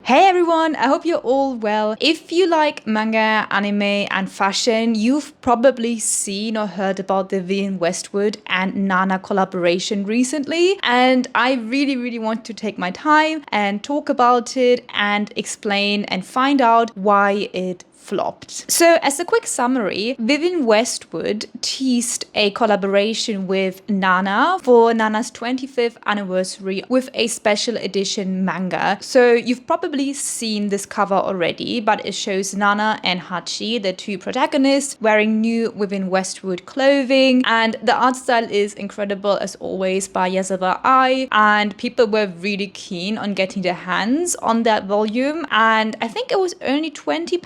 Hey everyone, I hope you're all well. If you like manga, anime, and fashion, you've probably seen or heard about the Vivienne Westwood and Nana collaboration recently. And I really want to take my time and talk about it and explain and find out why it flopped. So as a quick summary, Vivienne Westwood teased a collaboration with Nana for Nana's 25th anniversary with a special edition manga. So you've probably seen this cover already, but it shows Nana and Hachi, the two protagonists, wearing new Vivienne Westwood clothing, and the art style is incredible as always by Yazawa Ai, and people were really keen on getting their hands on that volume, and I think it was only £20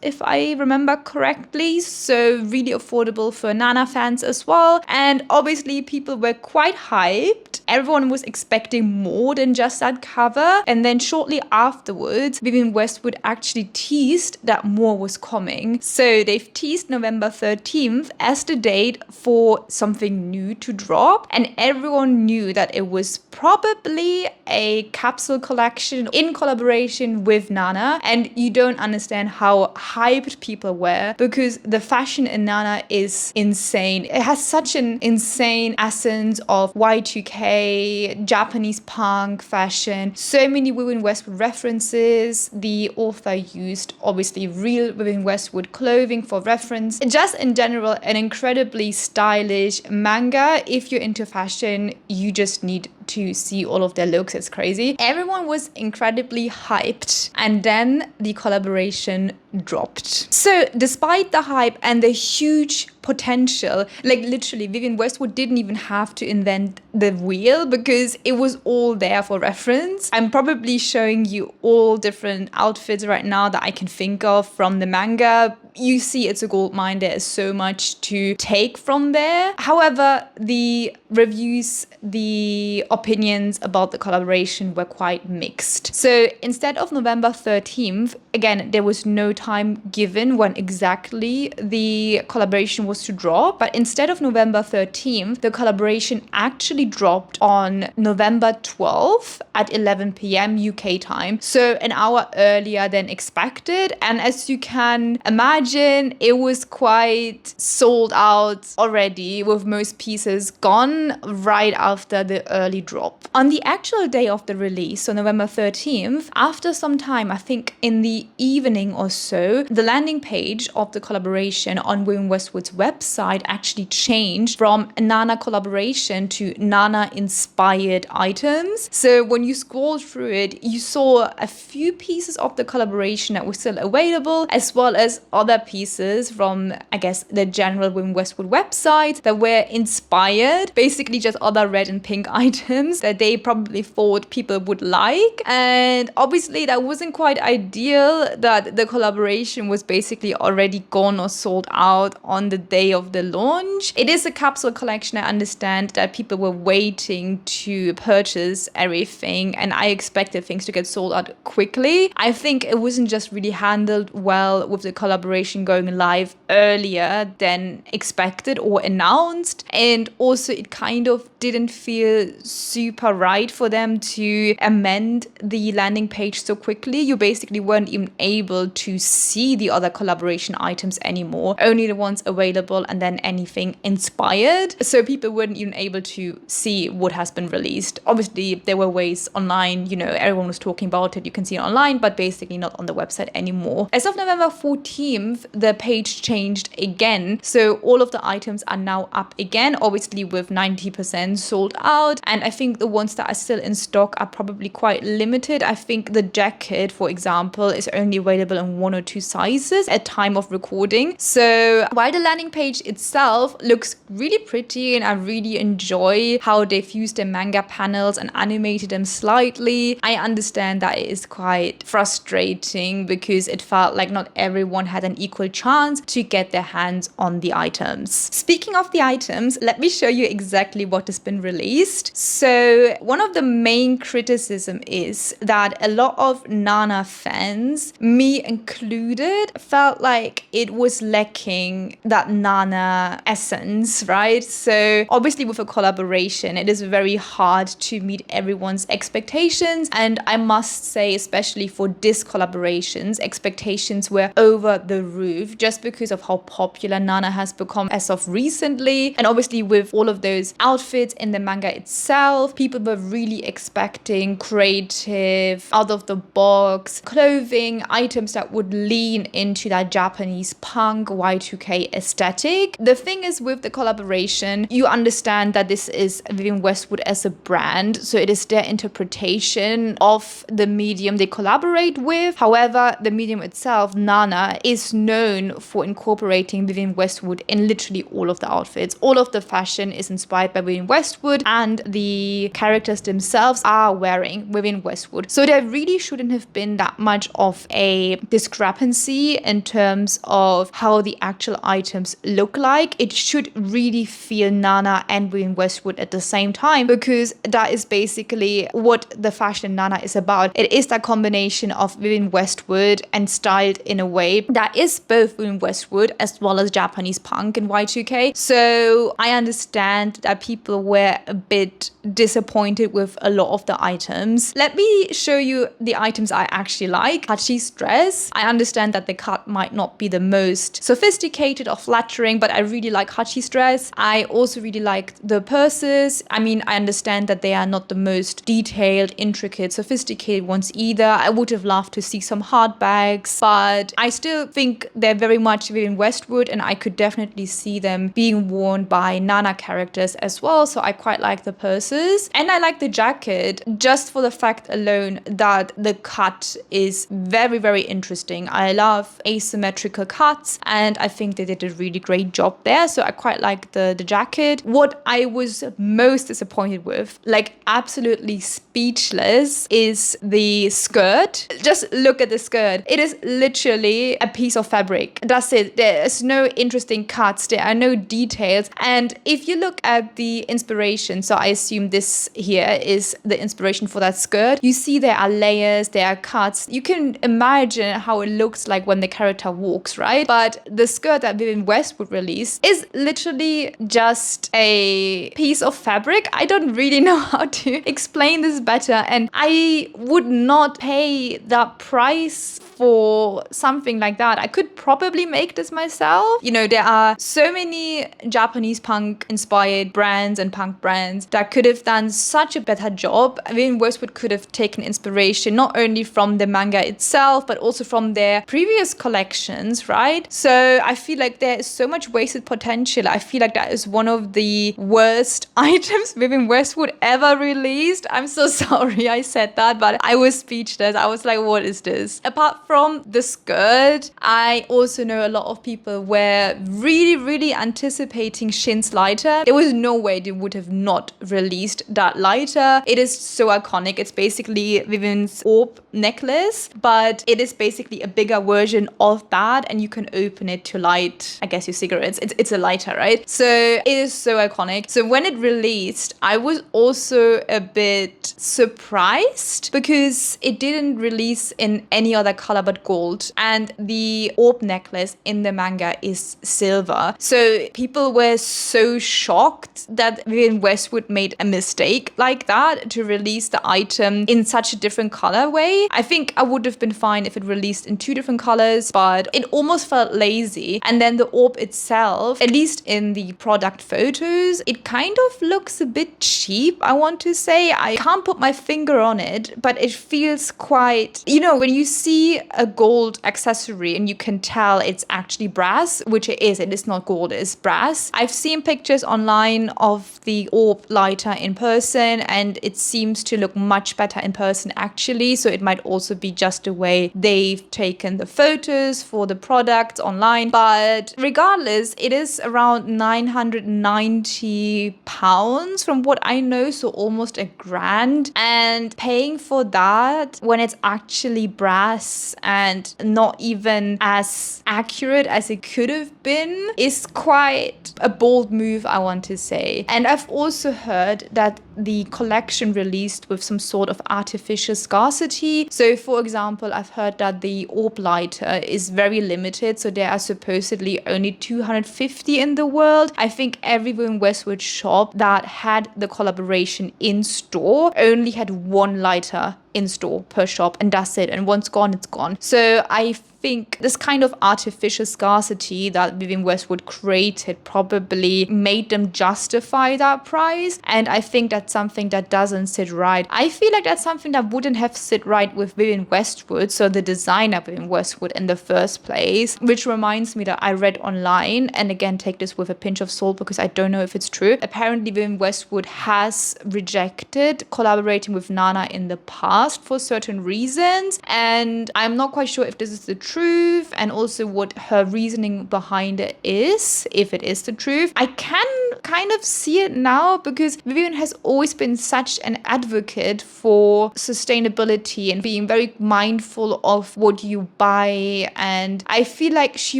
if I remember correctly, so really affordable for Nana fans as well. And obviously people were quite hyped. Everyone was expecting more than just that cover, and then shortly afterwards Vivienne Westwood actually teased that more was coming. So they've teased November 13th as the date for something new to drop, and everyone knew that it was probably a capsule collection in collaboration with Nana. And you don't understand how hyped people were, because the fashion in Nana is insane. It has such an insane essence of Y2K, Japanese punk fashion, so many Vivienne Westwood references. The author used obviously real Vivienne Westwood clothing for reference. Just in general, an incredibly stylish manga. If you're into fashion, you just need to see all of their looks. It's crazy. Everyone was incredibly hyped, and then the collaboration dropped. So despite the hype and the huge potential, like literally Vivienne Westwood didn't even have to invent the wheel because it was all there for reference. I'm probably showing you all different outfits right now that I can think of from the manga. You see, it's a goldmine. There is so much to take from there. However, the reviews, the opinions about the collaboration were quite mixed. So instead of November 13th, again, there was no time given when exactly the collaboration was to drop, but instead of November 13th, the collaboration actually dropped on November 12th at 11 p.m. UK time, so an hour earlier than expected. And as you can imagine, it was quite sold out already, with most pieces gone right after the early drop. On the actual day of the release, so November 13th, after some time, I think in the evening or so, the landing page of the collaboration on Vivienne Westwood's website actually changed from a Nana collaboration to Nana inspired items. So when you scrolled through it, you saw a few pieces of the collaboration that were still available, as well as other pieces from, I guess, the general Vivienne Westwood website that were inspired, basically just other red and pink items that they probably thought people would like. And obviously that wasn't quite ideal that the collaboration was basically already gone or sold out on the day of the launch. It is a capsule collection. I understand that people were waiting to purchase everything, and I expected things to get sold out quickly. I think it wasn't just really handled well with the collaboration going live earlier than expected or announced, and also it kind of didn't feel super right for them to amend the landing page so quickly. You basically weren't even able to see the other collaboration items anymore, only the ones available and then anything inspired. So people weren't even able to see what has been released. Obviously there were ways online, you know, everyone was talking about it, you can see it online, but basically not on the website anymore. As of November 14th, the page changed again, so all of the items are now up again, obviously with 90% sold out, and I think the ones that are still in stock are probably quite limited. I think the jacket, for example, is only available in 1 or 2 sizes at time of recording. So while the landing page itself looks really pretty and I really enjoy how they've used the manga panels and animated them slightly, I understand that it is quite frustrating because it felt like not everyone had an equal chance to get their hands on the items. Speaking of the items, let me show you exactly what this has been released. So one of the main criticism is that a lot of Nana fans, me included, felt like it was lacking that Nana essence, right? So obviously with a collaboration, it is very hard to meet everyone's expectations. And I must say, especially for this collaborations, expectations were over the roof just because of how popular Nana has become as of recently. And obviously with all of those outfits in the manga itself, people were really expecting creative, out of the box clothing, items that would lean into that Japanese punk Y2K aesthetic. The thing is with the collaboration, you understand that this is Vivienne Westwood as a brand, so it is their interpretation of the medium they collaborate with. However, the medium itself, Nana, is known for incorporating Vivienne Westwood in literally all of the outfits. All of the fashion is inspired by Vivienne Westwood, and the characters themselves are wearing Vivienne Westwood. So there really shouldn't have been that much of a discrepancy in terms of how the actual items look like. It should really feel Nana and Vivienne Westwood at the same time, because that is basically what the fashion Nana is about. It is that combination of Vivienne Westwood and styled in a way that is both Vivienne Westwood as well as Japanese punk and Y2K. So I understand that people were a bit disappointed with a lot of the items. Let me show you the items I actually like. Hachi's dress. I understand that the cut might not be the most sophisticated or flattering, but I really like Hachi's dress. I also really like the purses. I mean, I understand that they are not the most detailed, intricate, sophisticated ones either. I would have loved to see some hard bags, but I still think they're very much Vivienne Westwood, and I could definitely see them being worn by Nana characters as well. So I quite like the purses, and I like the jacket just for the fact alone that the cut is very, very interesting. I love asymmetrical cuts, and I think they did a really great job there. So I quite like the jacket. What I was most disappointed with, like absolutely speechless, is the skirt. Just look at the skirt. It is literally a piece of fabric. That's it. There's no interesting cuts. There are no details. And if you look at the inspiration, so I assume this here is the inspiration for that skirt, you see there are layers, there are cuts. You can imagine how it looks like when the character walks, right? But the skirt that Vivienne Westwood released is literally just a piece of fabric. I don't really know how to explain this better, and I would not pay that price for something like that. I could probably make this myself. You know, there are so many Japanese punk inspired brands and punk brands that could have done such a better job. Vivienne Westwood could have taken inspiration not only from the manga itself, but also from their previous collections, right? So I feel like there is so much wasted potential. I feel like that is one of the worst items Vivienne Westwood ever released. I'm so sorry I said that, but I was speechless. I was like, what is this? Apart from the skirt, I also know a lot of people were really, really anticipating Shin's lighter. There was no way they would have not released that lighter. It is so iconic. It's basically Vivienne's orb necklace, but it is basically a bigger version of that, and you can open it to light, I guess, your cigarettes. It's a lighter, right? So it is so iconic. So when it released, I was also a bit surprised because it didn't release in any other color but gold, and the orb necklace in the manga is silver. So people were so shocked that Vivienne Westwood made a mistake like that to release the item in such a different colorway. I think I would have been fine if it released in two different colors, but it almost felt lazy. And then the orb itself, at least in the product photos, it kind of looks a bit cheap, I want to say. I can't put my finger on it, but it feels quite, you know, when you see a gold accessory and you can tell it's actually brass, which it is not gold, it's brass. I've seen pictures online of the orb lighter in person, and it seems to look much better in person actually. So it might also be just the way they've taken the photos for the product online. But regardless, it is around £990 from what I know, so almost £1,000. And paying for that when it's actually brass and not even as accurate as it could have been is quite a bold move, I want to say. And I I've also heard that the collection released with some sort of artificial scarcity. So for example, I've heard that the orb lighter is very limited, so there are supposedly only 250 in the world. I think every Vivienne Westwood shop that had the collaboration in store only had one lighter in store per shop, and that's it. And once gone, it's gone. So I think this kind of artificial scarcity that Vivienne Westwood created probably made them justify that price. And I think that's something that doesn't sit right. I feel like that's something that wouldn't have sit right with Vivienne Westwood, so the designer Vivienne Westwood in the first place, which reminds me that I read online, and again, take this with a pinch of salt because I don't know if it's true. Apparently, Vivienne Westwood has rejected collaborating with Nana in the past for certain reasons, and I'm not quite sure if this is the truth and also what her reasoning behind it is, if it is the truth. I can kind of see it now because Vivienne has always been such an advocate for sustainability and being very mindful of what you buy, and I feel like she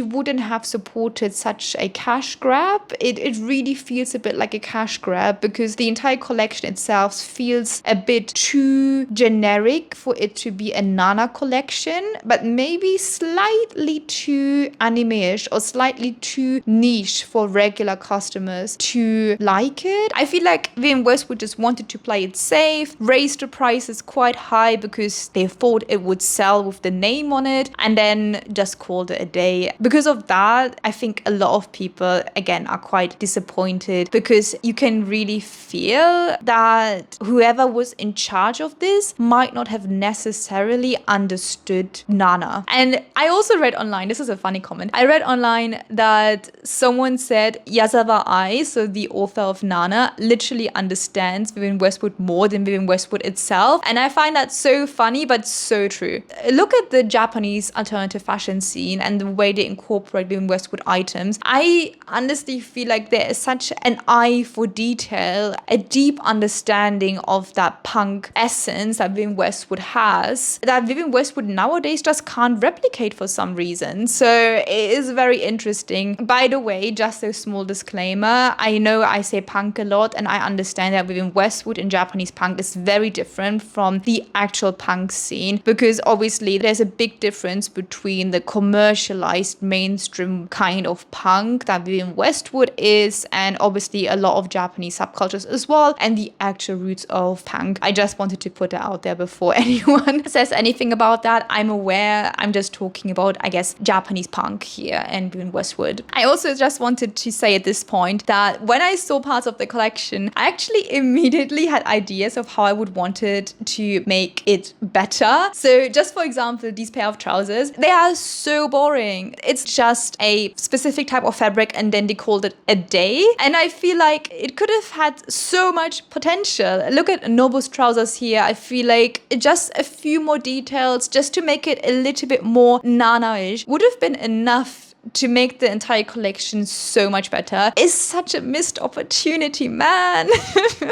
wouldn't have supported such a cash grab. It really feels a bit like a cash grab because the entire collection itself feels a bit too generic for it to be a Nana collection, but maybe slightly too anime-ish or slightly too niche for regular customers to like it. I feel like Vivienne Westwood just wanted to play it safe, raise the prices quite high because they thought it would sell with the name on it, and then just called it a day. Because of that, I think a lot of people, again, are quite disappointed because you can really feel that whoever was in charge of this might not have necessarily understood Nana. And I also read online, this is a funny comment, I read online that someone said Yazawa Ai, so the author of Nana, literally understands Vivienne Westwood more than Vivienne Westwood itself. And I find that so funny, but so true. Look at the Japanese alternative fashion scene and the way they incorporate Vivienne Westwood items. I honestly feel like there is such an eye for detail, a deep understanding of that punk essence that Vivienne Westwood has, that Vivienne Westwood nowadays just can't replicate for some reason. So it is very interesting. By the way, just a small disclaimer, I know I say punk a lot, and I understand that Vivienne Westwood in Japanese punk is very different from the actual punk scene, because obviously there's a big difference between the commercialized mainstream kind of punk that Vivienne Westwood is, and obviously a lot of Japanese subcultures as well, and the actual roots of punk. I just wanted to put that out there before anyone says anything about that. I'm aware, I'm just talking about, I guess, Japanese punk here and Vivienne Westwood. I also just wanted to say at this point that when I saw parts of the collection, I actually immediately had ideas of how I would want it to make it better. So just for example, these pair of trousers, they are so boring. It's just a specific type of fabric and then they called it a day. And I feel like it could have had so much potential. Look at Nobu's trousers here. I feel like just a few more details just to make it a little bit more Nana-ish would have been enough to make the entire collection so much better. It's such a missed opportunity, man.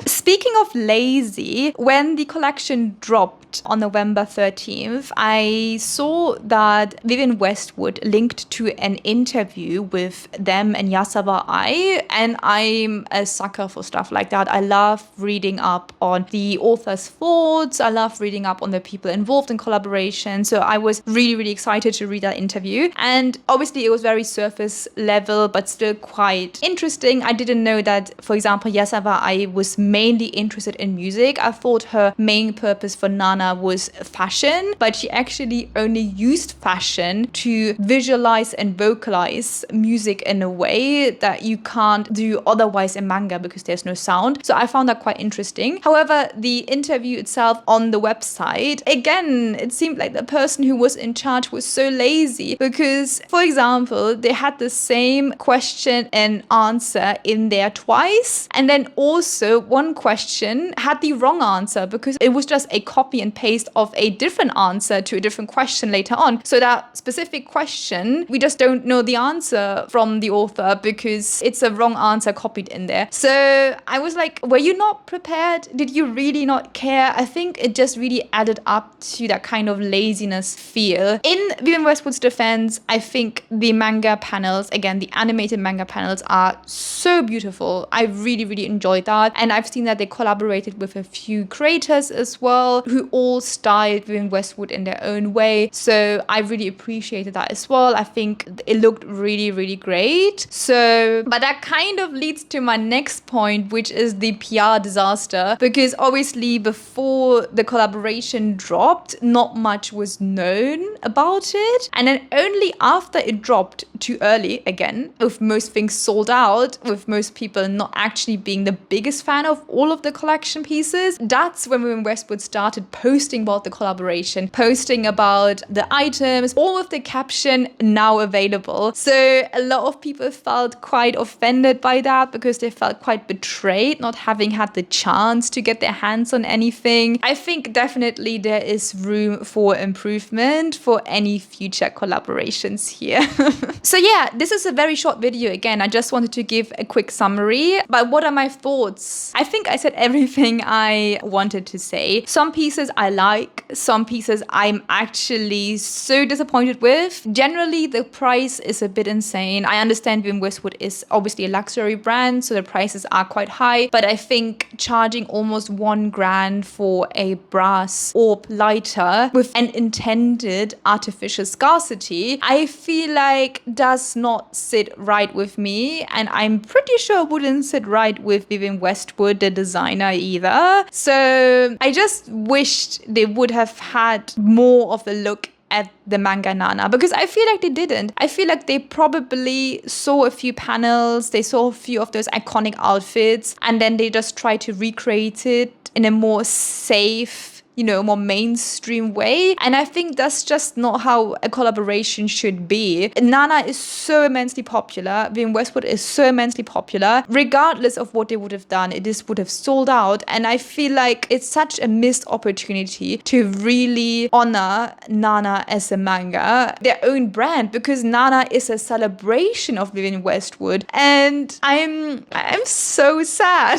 Speaking of lazy, when the collection dropped on November 13th, I saw that Vivienne Westwood linked to an interview with them and Yazawa Ai, and I'm a sucker for stuff like that. I love reading up on the author's thoughts. I love reading up on the people involved in collaboration. So I was really, really excited to read that interview. And obviously it was very surface level, but still quite interesting. I didn't know that, for example, Yazawa Ai was mainly interested in music. I thought her main purpose for Nana was fashion, but she actually only used fashion to visualize and vocalize music in a way that you can't do otherwise in manga because there's no sound. So I found that quite interesting. However, the interview itself on the website, again, it seemed like the person who was in charge was so lazy because, for example, they had the same question and answer in there twice, and then also one question had the wrong answer because it was just a copy and paste of a different answer to a different question later on. So that specific question, we just don't know the answer from the author because it's a wrong answer copied in there. So I was like, were you not prepared? Did you really not care? I think it just really added up to that kind of laziness feel. In Vivienne Westwood's defense, I think the manga panels, again, the animated manga panels are so beautiful. I really, really enjoyed that. And I've seen that they collaborated with a few creators as well, who all styled Vivienne Westwood in their own way. So I really appreciated that as well. I think it looked really, really great. So, but that kind of leads to my next point, which is the PR disaster, because obviously before the collaboration dropped, not much was known about it. And then only after it dropped too early, again, with most things sold out, with most people not actually being the biggest fan of all of the collection pieces, that's when Vivienne Westwood started posting about the collaboration, posting about the items, all with the caption "now available." So a lot of people felt quite offended by that, because they felt quite betrayed not having had the chance to get their hands on anything. I think definitely there is room for improvement for any future collaborations here. So yeah, this is a very short video. Again, I just wanted to give a quick summary. But what are my thoughts? I think I said everything I wanted to say. Some pieces I like, some pieces I'm actually so disappointed with. Generally, the price is a bit insane. I understand Vivienne Westwood is obviously a luxury brand, so the prices are quite high. But I think charging almost $1,000 for a brass orb lighter with an intended artificial scarcity, I feel like does not sit right with me. And I'm pretty sure it wouldn't sit right with Vivienne Westwood, the designer, either. So I just wished they would have had more of a look at the manga Nana, because I feel like they didn't. I feel like they probably saw a few panels, they saw a few of those iconic outfits, and then they just tried to recreate it in a more safe, more mainstream way. And I think that's just not how a collaboration should be. Nana is so immensely popular. Vivienne Westwood is so immensely popular. Regardless of what they would have done, it would have sold out. And I feel like it's such a missed opportunity to really honor Nana as a manga, their own brand, because Nana is a celebration of Vivienne Westwood. And I'm so sad.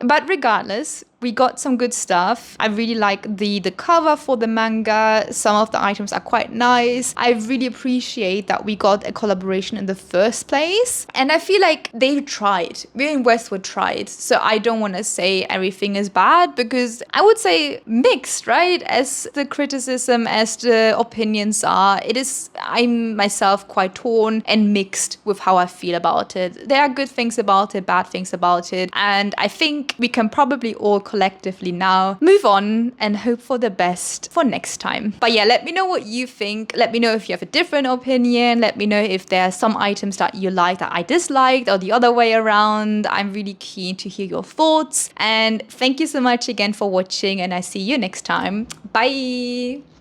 But regardless, we got some good stuff. I really like the cover for the manga. Some of the items are quite nice. I really appreciate that we got a collaboration in the first place. And I feel like they tried. Vivienne Westwood tried. So I don't want to say everything is bad, because I would say mixed, right? As the criticism, as the opinions are, I'm myself quite torn and mixed with how I feel about it. There are good things about it, bad things about it. And I think we can probably all collectively now move on and hope for the best for next time. But yeah, let me know what you think. Let me know if you have a different opinion. Let me know if there are some items that you like that I disliked, or the other way around. I'm really keen to hear your thoughts. And thank you so much again for watching, and I see you next time. Bye!